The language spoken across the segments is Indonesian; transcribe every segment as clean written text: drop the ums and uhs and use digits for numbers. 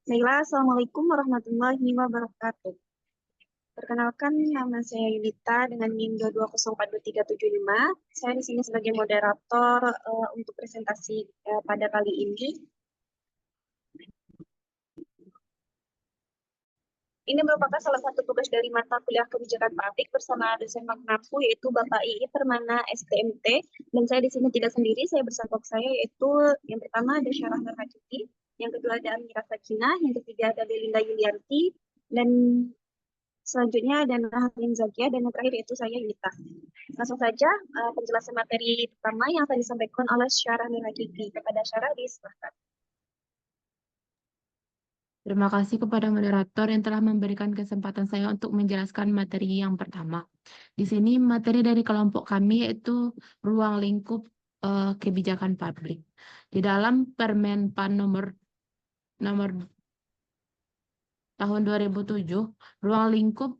Baiklah, Assalamualaikum warahmatullahi wabarakatuh. Perkenalkan, nama saya Yunita dengan NIM 2204235. Saya di sini sebagai moderator untuk presentasi pada kali ini. Ini merupakan salah satu tugas dari mata kuliah kebijakan publik bersama dosen magnaku yaitu Bapak II Permana STMT. Dan saya di sini tidak sendiri, saya bersama saya yaitu yang pertama ada Syarah Nurhajiti, yang kedua ada Amira Sakinah, yang ketiga ada Belinda Yulianti, dan selanjutnya ada Nahlin Zakia, dan yang terakhir itu saya Yunita. Langsung saja penjelasan materi pertama yang akan disampaikan oleh Syarah Nurhajiti. Kepada Syarah, disilahkan. Terima kasih kepada moderator yang telah memberikan kesempatan saya untuk menjelaskan materi yang pertama. Di sini materi dari kelompok kami yaitu ruang lingkup kebijakan publik. Di dalam Permenpan nomor tahun 2007, ruang lingkup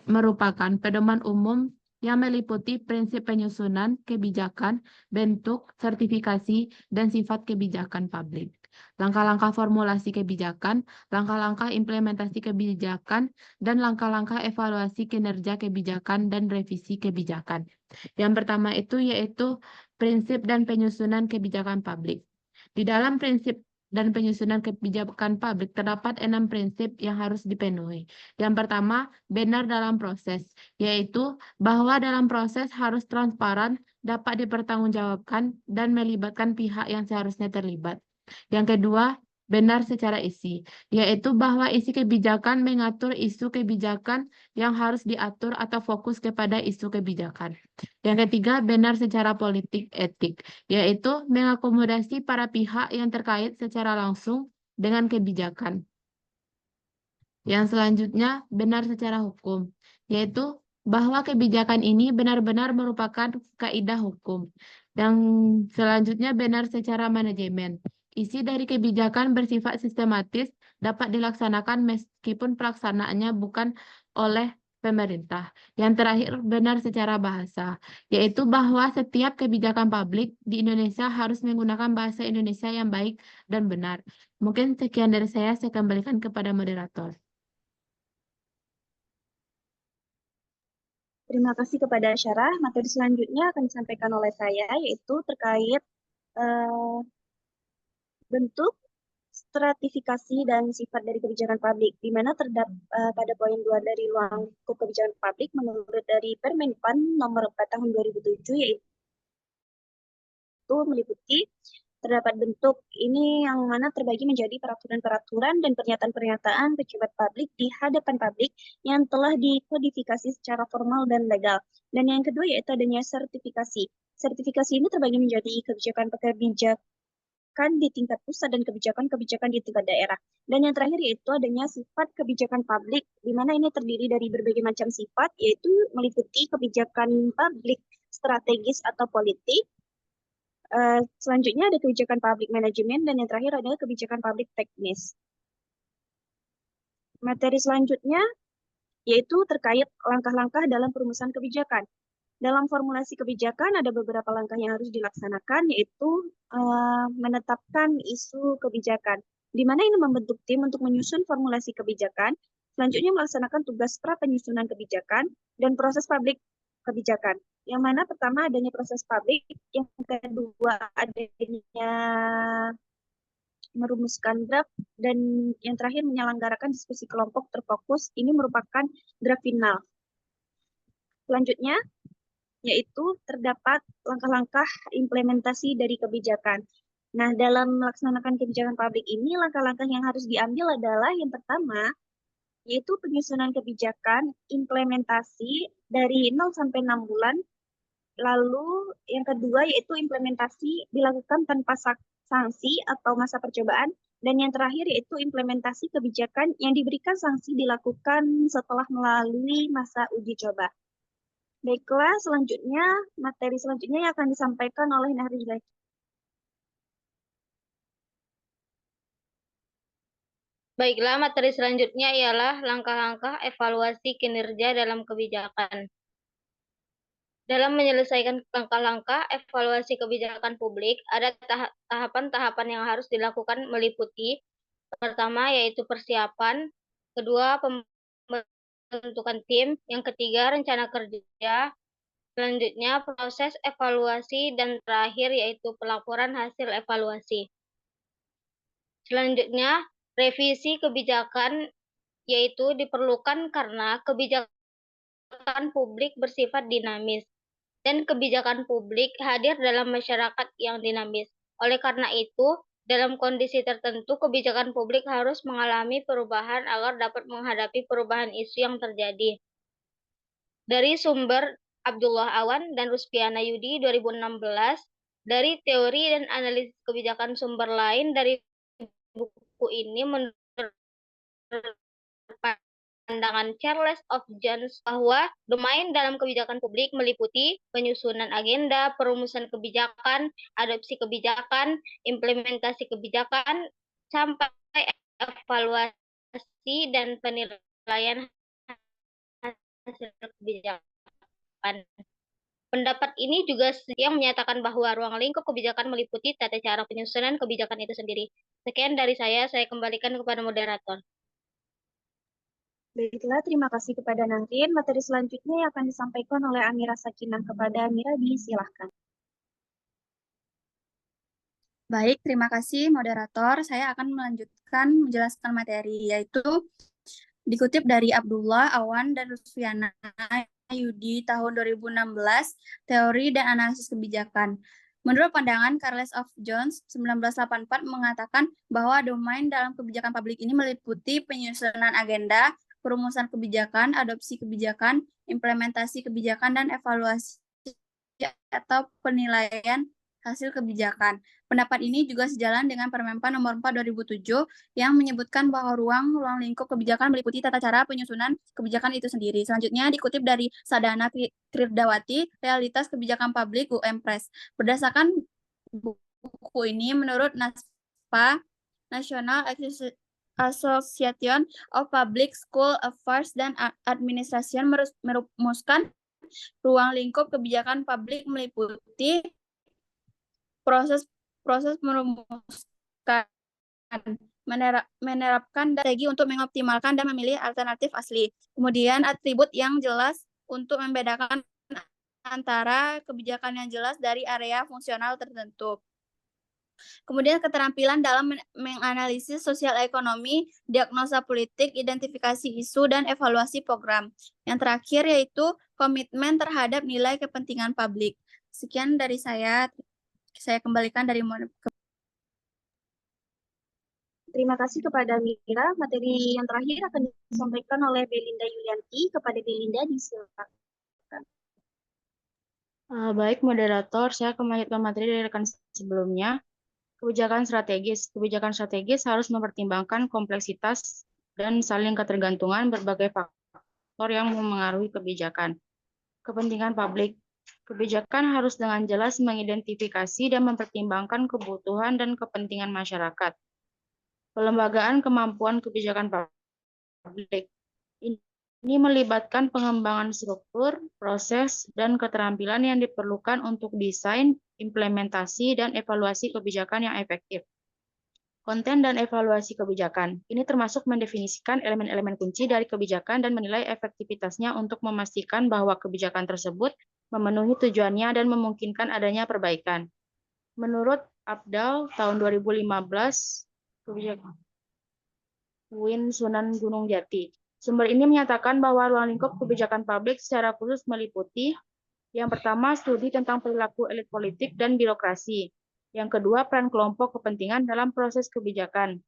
merupakan pedoman umum yang meliputi prinsip penyusunan kebijakan, bentuk, sertifikasi, dan sifat kebijakan publik. Langkah-langkah formulasi kebijakan, langkah-langkah implementasi kebijakan, dan langkah-langkah evaluasi kinerja kebijakan dan revisi kebijakan. Yang pertama itu yaitu prinsip dan penyusunan kebijakan publik. Di dalam prinsip dan penyusunan kebijakan publik terdapat 6 prinsip yang harus dipenuhi. Yang pertama, benar dalam proses, yaitu bahwa dalam proses harus transparan, dapat dipertanggungjawabkan, dan melibatkan pihak yang seharusnya terlibat. Yang kedua, benar secara isi, yaitu bahwa isi kebijakan mengatur isu kebijakan yang harus diatur atau fokus kepada isu kebijakan. Yang ketiga, benar secara politik etik, yaitu mengakomodasi para pihak yang terkait secara langsung dengan kebijakan. Yang selanjutnya, benar secara hukum, yaitu bahwa kebijakan ini benar-benar merupakan kaidah hukum. Dan selanjutnya, benar secara manajemen. Isi dari kebijakan bersifat sistematis dapat dilaksanakan meskipun pelaksanaannya bukan oleh pemerintah. Yang terakhir, benar secara bahasa, yaitu bahwa setiap kebijakan publik di Indonesia harus menggunakan bahasa Indonesia yang baik dan benar. Mungkin sekian dari saya kembalikan kepada moderator. Terima kasih kepada Syarah. Materi selanjutnya akan disampaikan oleh saya, yaitu terkait eh, bentuk, stratifikasi, dan sifat dari kebijakan publik, di mana terdapat pada poin 2 dari ruang lingkup kebijakan publik menurut dari Permenpan nomor 4 tahun 2007, yaitu meliputi terdapat bentuk ini yang mana terbagi menjadi peraturan-peraturan dan pernyataan-pernyataan pejabat publik di hadapan publik yang telah dikodifikasi secara formal dan legal. Dan yang kedua yaitu adanya sertifikasi. Sertifikasi ini terbagi menjadi kebijakan di tingkat pusat dan kebijakan-kebijakan di tingkat daerah. Dan yang terakhir yaitu adanya sifat kebijakan publik, di mana ini terdiri dari berbagai macam sifat, yaitu meliputi kebijakan publik strategis atau politik. Selanjutnya ada kebijakan public management, dan yang terakhir adalah kebijakan publik teknis. Materi selanjutnya yaitu terkait langkah-langkah dalam perumusan kebijakan. Dalam formulasi kebijakan ada beberapa langkah yang harus dilaksanakan, yaitu menetapkan isu kebijakan, di mana ini membentuk tim untuk menyusun formulasi kebijakan, selanjutnya melaksanakan tugas pra penyusunan kebijakan, dan proses publik kebijakan. Yang mana pertama adanya proses publik, yang kedua adanya merumuskan draft, dan yang terakhir menyelenggarakan diskusi kelompok terfokus. Ini merupakan draft final. Selanjutnya, yaitu terdapat langkah-langkah implementasi dari kebijakan. Nah, dalam melaksanakan kebijakan publik ini, langkah-langkah yang harus diambil adalah yang pertama, yaitu penyusunan kebijakan, implementasi dari 0 sampai 6 bulan. Lalu yang kedua yaitu implementasi dilakukan tanpa sanksi atau masa percobaan. Dan yang terakhir yaitu implementasi kebijakan yang diberikan sanksi dilakukan setelah melalui masa uji coba. Baiklah, selanjutnya, materi selanjutnya yang akan disampaikan oleh Nahrizla. Baiklah, materi selanjutnya ialah langkah-langkah evaluasi kinerja dalam kebijakan. Dalam menyelesaikan langkah-langkah evaluasi kebijakan publik, ada tahapan-tahapan yang harus dilakukan meliputi Pertama yaitu persiapan, kedua pembentukan tim, yang ketiga rencana kerja, selanjutnya proses evaluasi, dan terakhir yaitu pelaporan hasil evaluasi. Selanjutnya, revisi kebijakan yaitu diperlukan karena kebijakan publik bersifat dinamis dan kebijakan publik hadir dalam masyarakat yang dinamis. Oleh karena itu, dalam kondisi tertentu, kebijakan publik harus mengalami perubahan agar dapat menghadapi perubahan isu yang terjadi. Dari sumber Abdullah Awan dan Ruspiana Yudi 2016, dari teori dan analisis kebijakan sumber lain dari buku ini menurut pandangan Charles of Jones bahwa domain dalam kebijakan publik meliputi penyusunan agenda, perumusan kebijakan, adopsi kebijakan, implementasi kebijakan, sampai evaluasi dan penilaian hasil kebijakan. Pendapat ini juga yang menyatakan bahwa ruang lingkup kebijakan meliputi tata cara penyusunan kebijakan itu sendiri. Sekian dari saya kembalikan kepada moderator. Baiklah, terima kasih kepada Nangrin. Materi selanjutnya yang akan disampaikan oleh Amira Sakinah kepada Miradi, silahkan. Baik, terima kasih moderator. Saya akan melanjutkan menjelaskan materi, yaitu dikutip dari Abdullah Awan dan Rusfiana Yudi tahun 2016, Teori dan Analisis Kebijakan. Menurut pandangan Charles of Jones 1984 mengatakan bahwa domain dalam kebijakan publik ini meliputi penyusunan agenda, perumusan kebijakan, adopsi kebijakan, implementasi kebijakan, dan evaluasi atau penilaian hasil kebijakan. Pendapat ini juga sejalan dengan Permenpan Nomor 4 2007 yang menyebutkan bahwa ruang lingkup kebijakan meliputi tata cara penyusunan kebijakan itu sendiri. Selanjutnya dikutip dari Sadana Trirdawati, Realitas Kebijakan Publik UM Press. Berdasarkan buku ini, menurut NASPA, National Association of Public School Affairs dan Administration merumuskan ruang lingkup kebijakan publik meliputi proses merumuskan, menerapkan strategi untuk mengoptimalkan dan memilih alternatif asli. Kemudian atribut yang jelas untuk membedakan antara kebijakan yang jelas dari area fungsional tertentu. Kemudian keterampilan dalam menganalisis sosial ekonomi, diagnosa politik, identifikasi isu, dan evaluasi program. Yang terakhir yaitu komitmen terhadap nilai kepentingan publik. Sekian dari saya kembalikan dari Terima kasih kepada Mira. Materi yang terakhir akan disampaikan oleh Belinda Yulianti. Kepada Belinda, disilakan. Baik, moderator, saya melanjutkan materi dari rekan sebelumnya. Kebijakan strategis. Kebijakan strategis harus mempertimbangkan kompleksitas dan saling ketergantungan berbagai faktor yang memengaruhi kebijakan. Kepentingan publik. Kebijakan harus dengan jelas mengidentifikasi dan mempertimbangkan kebutuhan dan kepentingan masyarakat. Pelembagaan kemampuan kebijakan publik. Ini melibatkan pengembangan struktur, proses, dan keterampilan yang diperlukan untuk desain, implementasi, dan evaluasi kebijakan yang efektif. Konten dan evaluasi kebijakan. Ini termasuk mendefinisikan elemen-elemen kunci dari kebijakan dan menilai efektivitasnya untuk memastikan bahwa kebijakan tersebut memenuhi tujuannya dan memungkinkan adanya perbaikan. Menurut Abdal tahun 2015, kebijakan Win Sunan Gunung Jati. Sumber ini menyatakan bahwa ruang lingkup kebijakan publik secara khusus meliputi yang pertama, studi tentang perilaku elit politik dan birokrasi. Yang kedua, peran kelompok kepentingan dalam proses kebijakan.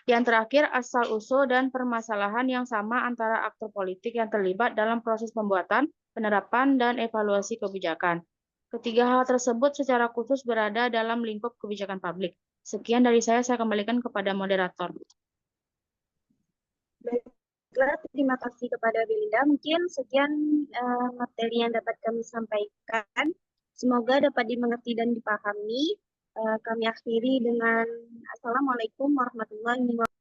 Yang terakhir, asal-usul dan permasalahan yang sama antara aktor politik yang terlibat dalam proses pembuatan, penerapan, dan evaluasi kebijakan. Ketiga hal tersebut secara khusus berada dalam lingkup kebijakan publik. Sekian dari saya kembalikan kepada moderator. Baiklah, terima kasih kepada Belinda. Mungkin sekian materi yang dapat kami sampaikan. Semoga dapat dimengerti dan dipahami. Kami akhiri dengan Assalamualaikum warahmatullahi wabarakatuh.